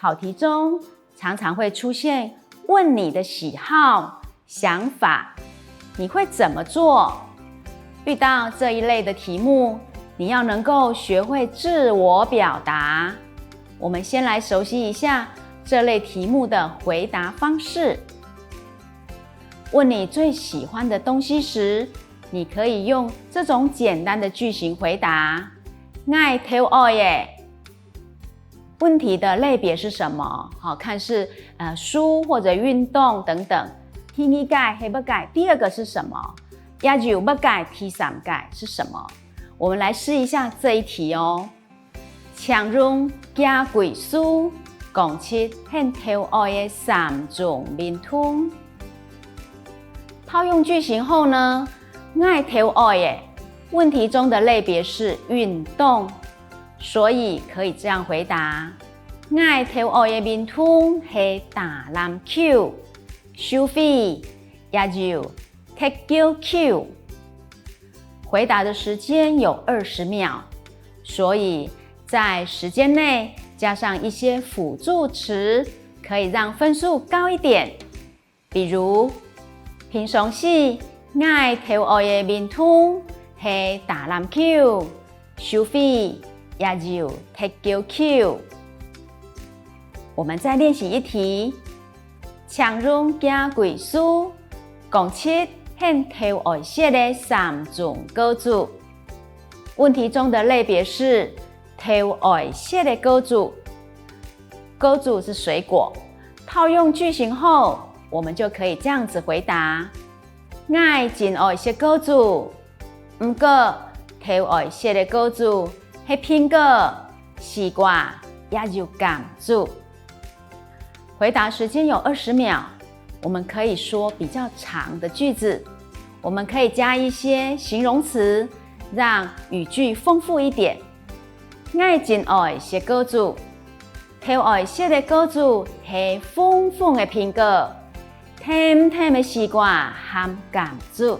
考题中常常会出现问你的喜好、想法，你会怎么做？遇到这一类的题目，你要能够学会自我表达。我们先来熟悉一下这类题目的回答方式。问你最喜欢的东西时，你可以用这种简单的句型回答。爱跳爱耶。问题的类别是什么？看是书或者运动等等。第一个黑不改，第二个是什么？也就不改，第三个是什么？我们来试一下这一题哦。强用加贵书，讲出很跳爱的三种面通。套用句型后呢，爱跳爱耶。问题中的类别是运动，所以可以这样回答：爱跳爱的面通是打篮球，收费也就踢足球。回答的时间有20秒，所以在时间内加上一些辅助词，可以让分数高一点。比如平常时爱跳爱的面通是打篮球，收费也就踢足球。我们再练习一题，强用加贵书，讲出很跳爱色的三种果子。问题中的类别是跳爱色的果子，果子是水果。套用句型后，我们就可以这样子回答：爱真爱食果子，不过跳爱色的果子是苹果、西瓜，也就柑子。回答时间有20秒，我们可以说比较长的句子，我们可以加一些形容词，让语句丰富一点。爱真爱食果子，跳爱色的果子是粉粉的苹果，甜甜的西瓜和柑子。